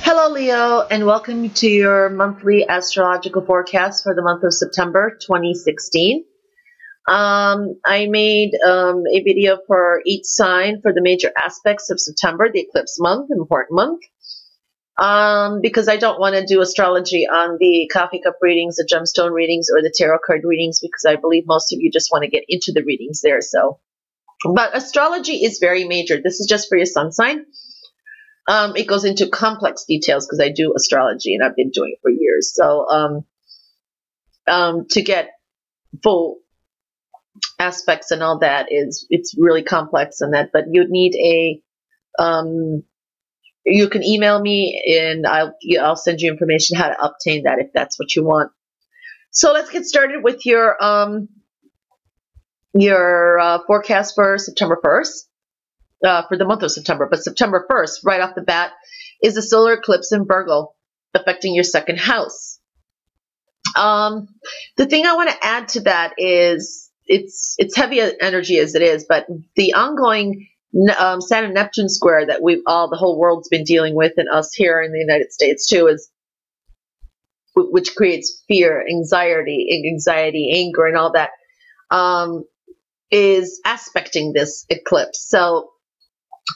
Hello, Leo, and welcome to your monthly astrological forecast for the month of September 2016. I made a video for each sign for the major aspects of September, the eclipse month, important month, because I don't want to do astrology on the coffee cup readings, the gemstone readings, or the tarot card readings, because I believe most of you just want to get into the readings there. But astrology is very major. This is just for your sun sign. It goes into complex details because I do astrology and I've been doing it for years. So to get full aspects and all that it's really complex and that. But you'd need you can email me and I'll send you information how to obtain that if that's what you want. So let's get started with your forecast for September 1st. For the month of September, but September 1st, right off the bat, is a solar eclipse in Virgo affecting your second house. The thing I want to add to that is it's heavy energy as it is, but the ongoing Saturn Neptune square that the whole world's been dealing with, and us here in the United States too, which creates fear, anxiety, anger, and all that, is aspecting this eclipse. So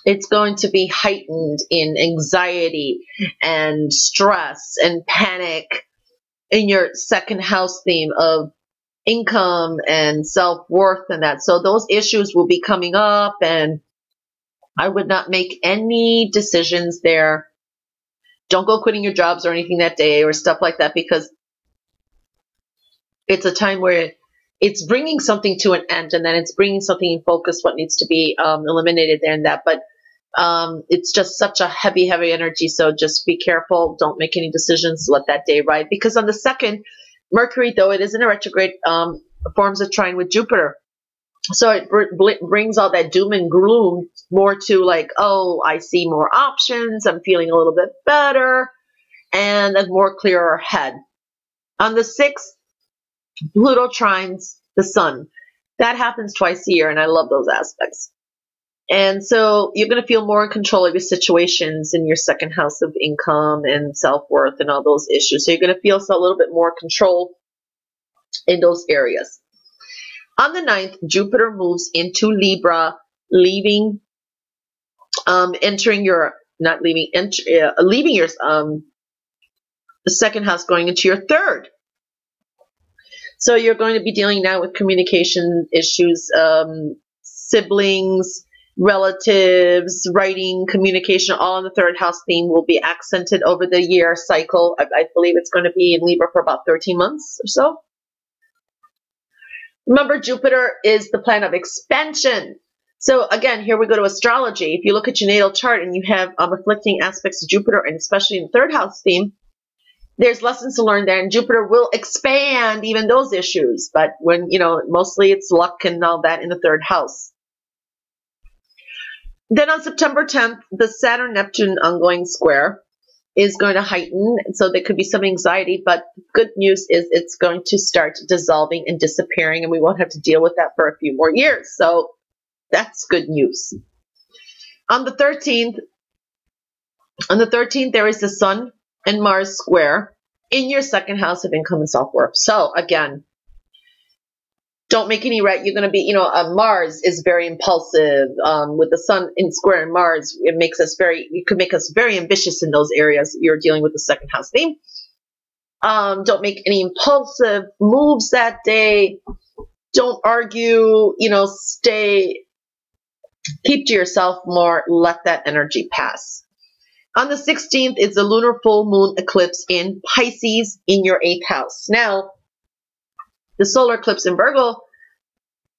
it's going to be heightened in anxiety and stress and panic in your second house theme of income and self-worth and that. So those issues will be coming up, and I would not make any decisions there. Don't go quitting your jobs or anything that day or stuff like that, because it's a time where it's bringing something to an end, and then it's bringing something in focus, what needs to be eliminated there and that. But it's just such a heavy energy. So just be careful. Don't make any decisions. Let that day ride. Because on the 2nd, Mercury, though it is in a retrograde, forms a trine with Jupiter. So it brings all that doom and gloom more to like, oh, I see more options. I'm feeling a little bit better and a more clearer head. On the 6th, Pluto trines the sun. That happens twice a year, and I love those aspects. And so you're going to feel more in control of your situations in your second house of income and self-worth and all those issues. So you're going to feel a little bit more control in those areas. On the 9th, Jupiter moves into Libra, leaving the second house, going into your 3rd. So you're going to be dealing now with communication issues, siblings, relatives, writing, communication, all in the 3rd house theme will be accented over the year cycle. I believe it's going to be in Libra for about 13 months or so. Remember, Jupiter is the planet of expansion. So again, here we go to astrology. If you look at your natal chart and you have afflicting aspects of Jupiter, and especially in the 3rd house theme, there's lessons to learn there, and Jupiter will expand even those issues. But when, mostly it's luck and all that in the 3rd house. Then on September 10th, the Saturn-Neptune ongoing square is going to heighten. So there could be some anxiety, but good news is it's going to start dissolving and disappearing, and we won't have to deal with that for a few more years. So that's good news. On the 13th, there is the Sun and Mars square in your second house of income and self-worth. So again, don't make any you're going to be, Mars is very impulsive. With the Sun in square in Mars, it could make us very ambitious in those areas. You're dealing with the second house theme. Don't make any impulsive moves that day. Don't argue, keep to yourself more, let that energy pass. On the 16th is the lunar full moon eclipse in Pisces in your 8th house. Now, the solar eclipse in Virgo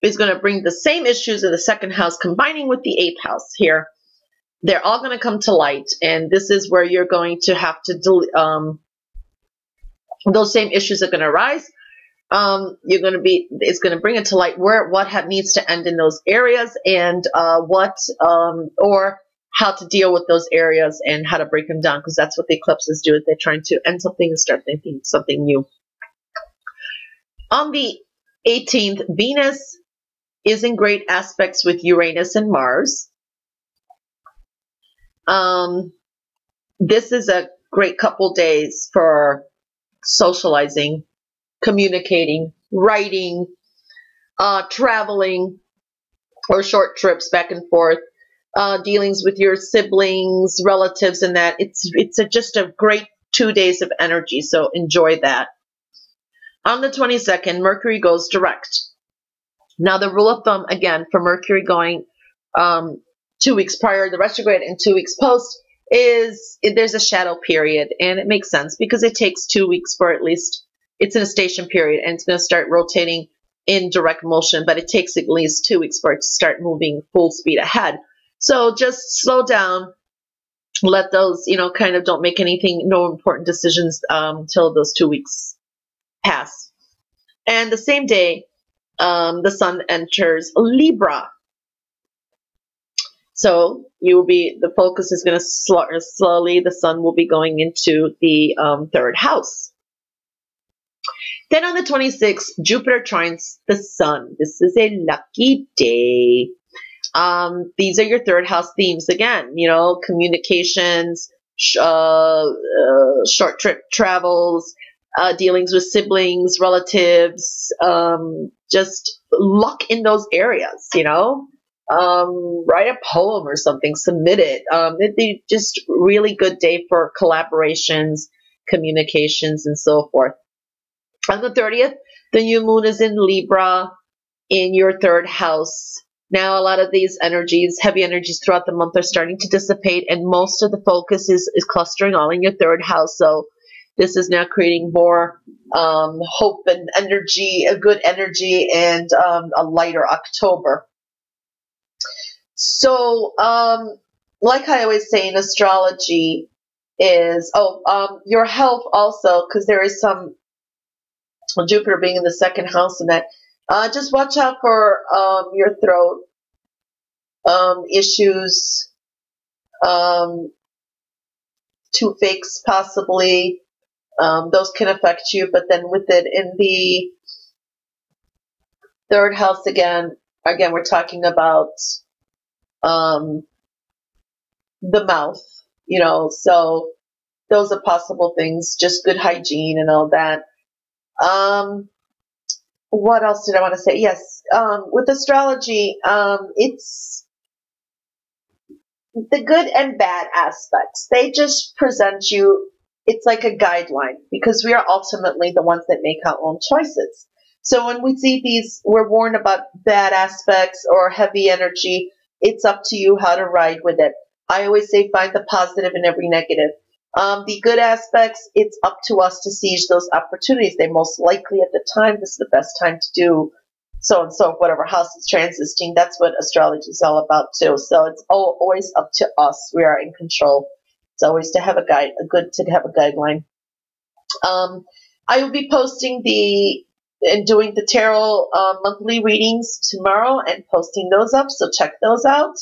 is going to bring the same issues in the second house, combining with the 8th house here. They're all going to come to light, and this is where you're going to have to those same issues are going to arise. It's going to bring it to light what needs to end in those areas, and or how to deal with those areas and how to break them down, because that's what the eclipses do. They're trying to end something and start thinking something new. On the 18th, Venus is in great aspects with Uranus and Mars. This is a great couple days for socializing, communicating, writing, traveling, or short trips back and forth, dealings with your siblings, relatives, and that. It's just a great 2 days of energy, so enjoy that. On the 22nd, Mercury goes direct. Now, the rule of thumb, again, for Mercury going 2 weeks prior to the retrograde and 2 weeks post is there's a shadow period, and it makes sense because it takes 2 weeks for at least, it's in a station period, and it's going to start rotating in direct motion, but it takes at least 2 weeks for it to start moving full speed ahead. So just slow down, let those, kind of don't make no important decisions until those 2 weeks pass. And the same day, the sun enters Libra. So the focus is going to slowly, the sun will be going into the third house. Then on the 26th, Jupiter trines the sun. This is a lucky day. These are your third house themes again, communications, short trip travels, dealings with siblings, relatives, just luck in those areas, write a poem or something, submit it. It's just really good day for collaborations, communications, and so forth. On the 30th, the new moon is in Libra in your third house. Now, a lot of these energies, heavy energies throughout the month, are starting to dissipate, and most of the focus is clustering all in your third house. So this is now creating more hope and energy, a good energy, and a lighter October. So, like I always say in astrology, is your health also, because there is some Jupiter being in the second house, and that just watch out for your throat issues, toothaches possibly. Those can affect you, but then with it in the third house again, we're talking about the mouth, so those are possible things, just good hygiene and all that. What else did I want to say? Yes, with astrology, it's the good and bad aspects. They just present you, it's like a guideline, because we are ultimately the ones that make our own choices. So when we see these, we're warned about bad aspects or heavy energy. It's up to you how to ride with it. I always say find the positive in every negative. The good aspects, it's up to us to seize those opportunities. They most likely at the time, this is the best time to do so and so, whatever house is transiting. That's what astrology is all about too. So it's always up to us. We are in control. It's always to have a guide, good to have a guideline. I will be posting and doing the tarot monthly readings tomorrow and posting those up, so check those out.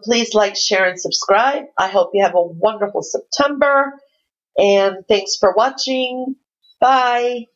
Please like, share, and subscribe. I hope you have a wonderful September, and thanks for watching. Bye.